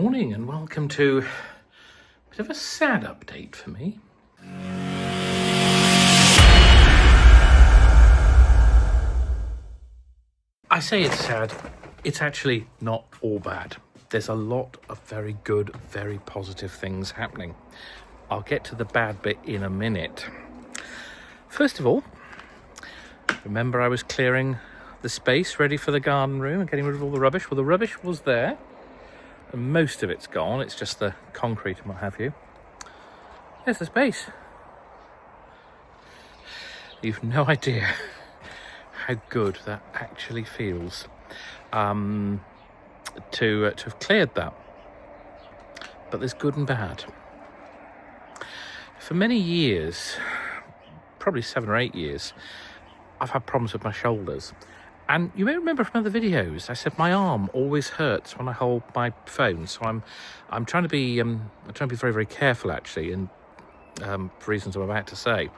Morning and welcome to a bit of a sad update for me. I say it's sad, it's actually not all bad. There's a lot of very good, very positive things happening. I'll get to the bad bit in a minute. First of all, remember I was clearing the space ready for the garden room and getting rid of all the rubbish? Well, the rubbish was there. And most of it's gone, it's just the concrete and what have you. There's the space. You've no idea how good that actually feels to have cleared that. But there's good and bad. For many years, probably 7 or 8 years, I've had problems with my shoulders. And you may remember from other videos, I said my arm always hurts when I hold my phone. So I'm trying to be very, very careful actually, and for reasons I'm about to say.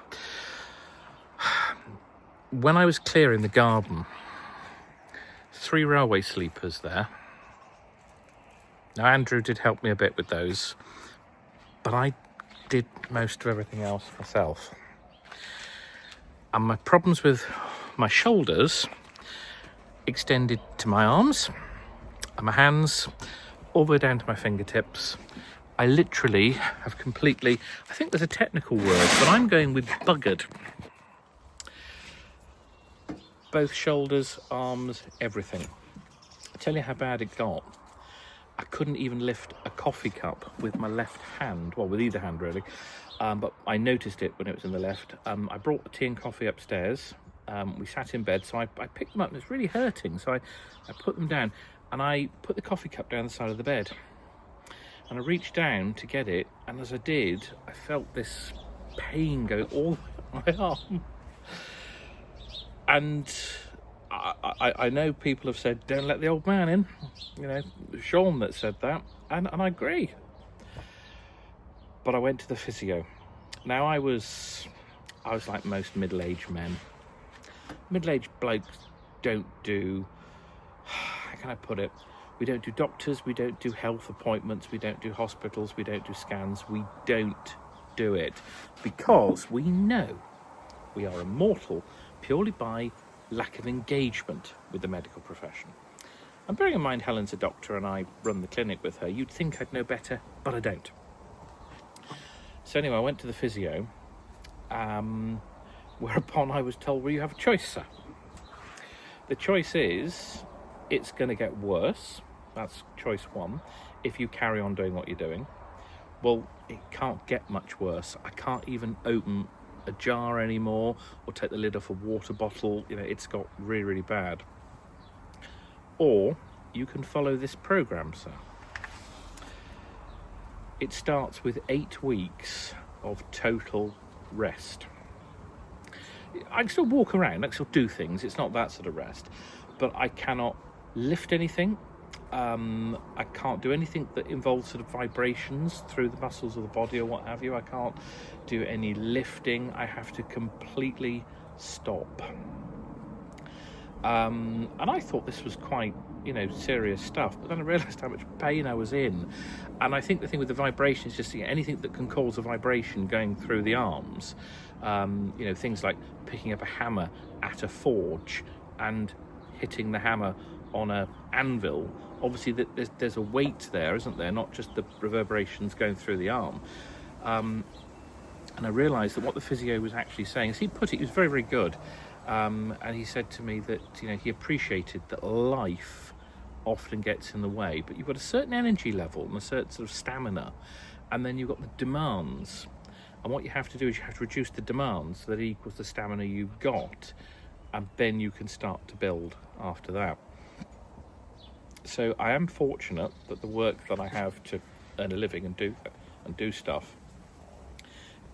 When I was clearing the garden, 3 railway sleepers there. Now Andrew did help me a bit with those, but I did most of everything else myself. And my problems with my shoulders extended to my arms and my hands, all the way down to my fingertips. I literally have completely, I think there's a technical word, but I'm going with buggered. Both shoulders, arms, everything. I'll tell you how bad it got. I couldn't even lift a coffee cup with my left hand, well, with either hand really, but I noticed it when it was in the left. I brought the tea and coffee upstairs. We sat in bed, so I picked them up and it's really hurting. So I put them down and I put the coffee cup down the side of the bed. And I reached down to get it, and as I did, I felt this pain go all the way up my arm. And I know people have said, don't let the old man in. You know, Sean that said that, and I agree. But I went to the physio. Now I was like most middle-aged men. Middle-aged blokes don't do, how can I put it? We don't do doctors, we don't do health appointments, we don't do hospitals, we don't do scans, we don't do it because we know we are immortal purely by lack of engagement with the medical profession. And bearing in mind Helen's a doctor and I run the clinic with her, you'd think I'd know better, but I don't. So anyway, I went to the physio, whereupon I was told, well, you have a choice, sir. The choice is, it's going to get worse. That's choice 1. If you carry on doing what you're doing. Well, it can't get much worse. I can't even open a jar anymore or take the lid off a water bottle. You know, it's got really, really bad. Or you can follow this program, sir. It starts with 8 weeks of total rest. I can still walk around, I can still do things, it's not that sort of rest, but I cannot lift anything, I can't do anything that involves sort of vibrations through the muscles of the body or what have you. I can't do any lifting, I have to completely stop. And I thought this was quite, serious stuff, but then I realised how much pain I was in. And I think the thing with the vibration is just anything that can cause a vibration going through the arms. Things like picking up a hammer at a forge and hitting the hammer on a anvil. Obviously, there's a weight there, isn't there? Not just the reverberations going through the arm. And I realised that what the physio was actually saying, as he put it, he was very, very good. And he said to me that he appreciated that life often gets in the way, but you've got a certain energy level and a certain sort of stamina, and then you've got the demands. And what you have to do is you have to reduce the demands so that it equals the stamina you've got, and then you can start to build after that. So I am fortunate that the work that I have to earn a living and do stuff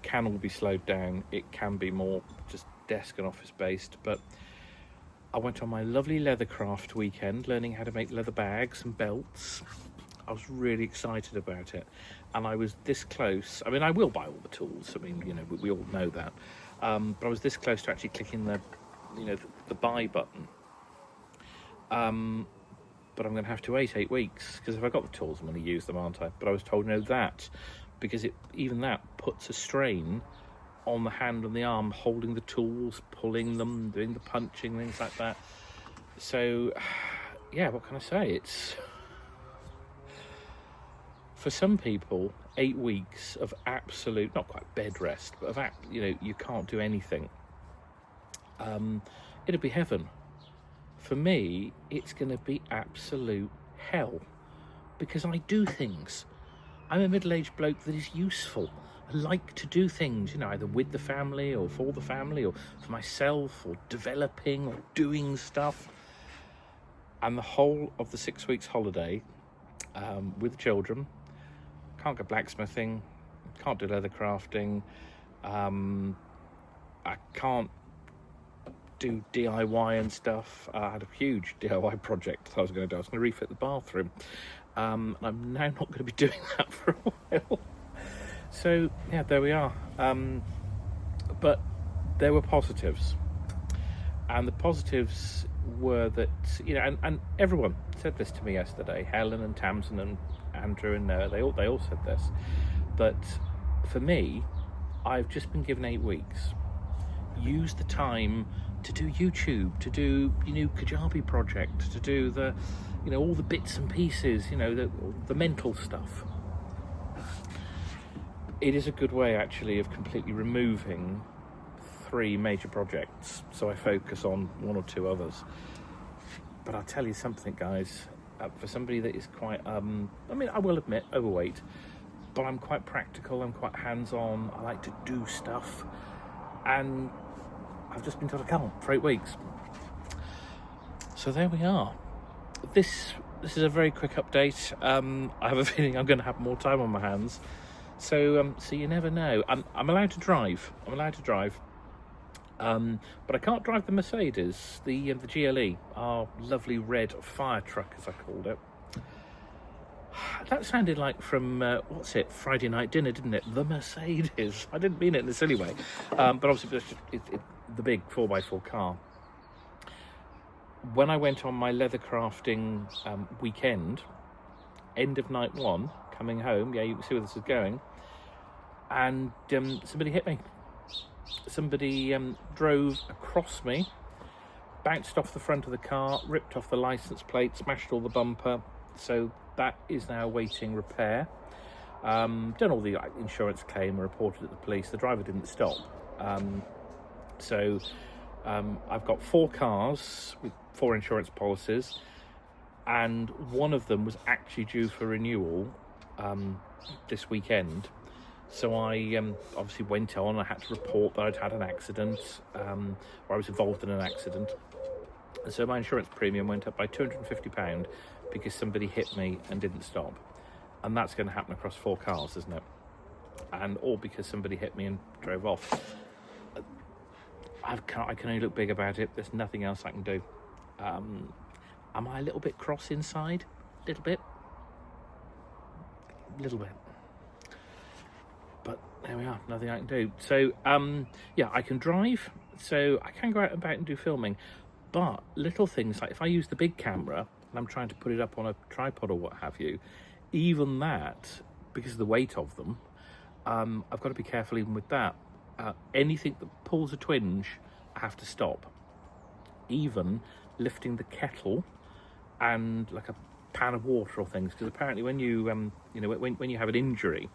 can all be slowed down. It can be more just desk and office based, but I went on my lovely leathercraft weekend learning how to make leather bags and belts. I was really excited about it, and I was this close. I mean, I will buy all the tools. I mean, we all know that, but I was this close to actually clicking the buy button. but I'm going to have to wait 8 weeks, because if I've got the tools, I'm going to use them, aren't I? But I was told no, that, because even that puts a strain on the hand and the arm, holding the tools, pulling them, doing the punching, things like that. So, yeah, what can I say? It's, for some people, 8 weeks of absolute, not quite bed rest, but of, you can't do anything. It'd be heaven. For me, it's going to be absolute hell, because I do things. I'm a middle-aged bloke that is useful. I like to do things, either with the family or for the family or for myself, or developing or doing stuff. And the whole of the 6 weeks holiday with the children, can't go blacksmithing, can't do leather crafting, I can't do DIY and stuff. I had a huge DIY project that I was going to do. I was going to refit the bathroom. I'm now not going to be doing that for a while. So, yeah, there we are. But there were positives. And the positives were that, and everyone said this to me yesterday. Helen and Tamsin and Andrew and Noah, they all said this. But for me, I've just been given 8 weeks. Use the time to do YouTube, to do Kajabi project, to do the, all the bits and pieces, the mental stuff. It is a good way, actually, of completely removing 3 major projects, so I focus on 1 or 2 others. But I'll tell you something, guys, for somebody that is quite, I will admit, overweight, but I'm quite practical, I'm quite hands-on, I like to do stuff, and I've just been told I can't for 8 weeks. So there we are. This is a very quick update. I have a feeling I'm going to have more time on my hands. So you never know. I'm allowed to drive. But I can't drive the Mercedes, the GLE, our lovely red fire truck, as I called it. That sounded like from, Friday Night Dinner, didn't it? The Mercedes. I didn't mean it in a silly way. But obviously, it's the big 4x4 car. When I went on my leather crafting weekend, end of night 1, coming home, you can see where this is going, and somebody hit me. Somebody drove across me, bounced off the front of the car, ripped off the license plate, smashed all the bumper. So that is now awaiting repair. Done all the insurance claim, reported at the police. The driver didn't stop. So I've got 4 cars with 4 insurance policies, and one of them was actually due for renewal this weekend. So I obviously went on. I had to report that I'd had an accident, or I was involved in an accident. And so my insurance premium went up by £250 because somebody hit me and didn't stop. And that's going to happen across 4 cars, isn't it? And all because somebody hit me and drove off. I can only look big about it. There's nothing else I can do. Am I a little bit cross inside? Little bit. But there we are, nothing I can do. So, I can drive, so I can go out and about and do filming. But little things, like if I use the big camera and I'm trying to put it up on a tripod or what have you, even that, because of the weight of them, I've got to be careful even with that. Anything that pulls a twinge, I have to stop. Even lifting the kettle and like a pan of water or things, because apparently when you when you have an injury,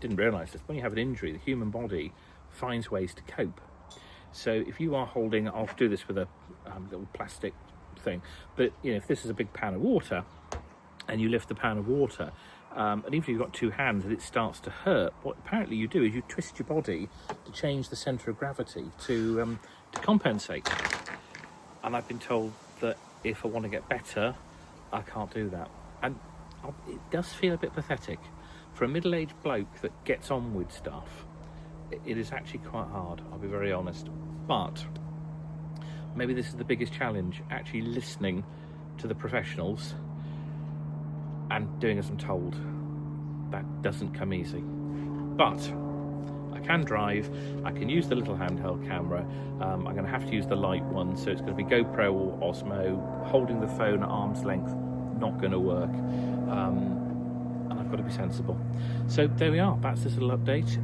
didn't realise this, when you have an injury, the human body finds ways to cope. So if you are holding, I'll do this with a little plastic thing, but if this is a big pan of water and you lift the pan of water, and even if you've got 2 hands and it starts to hurt, what apparently you do is you twist your body to change the centre of gravity to compensate. And I've been told that if I want to get better, I can't do that. And it does feel a bit pathetic. For a middle-aged bloke that gets on with stuff, it is actually quite hard, I'll be very honest. But maybe this is the biggest challenge, actually listening to the professionals and doing as I'm told. That doesn't come easy. But I can drive, I can use the little handheld camera. I'm going to have to use the light one, so it's going to be GoPro or Osmo. Holding the phone at arm's length, not going to work. And I've got to be sensible. So there we are, that's this little update.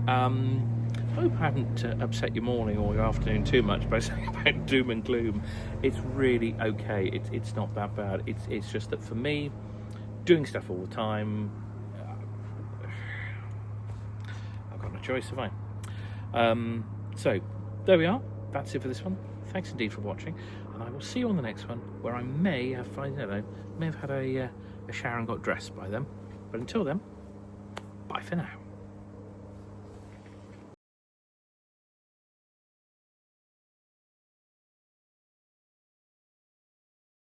Hope I haven't upset your morning or your afternoon too much by saying about doom and gloom. It's really okay. It's not that bad. It's just that for me, doing stuff all the time, I've got no choice, have I? So there we are. That's it for this one. Thanks indeed for watching, and I will see you on the next one, where I may have, I don't know, may have had a shower and got dressed by then. But until then, bye for now.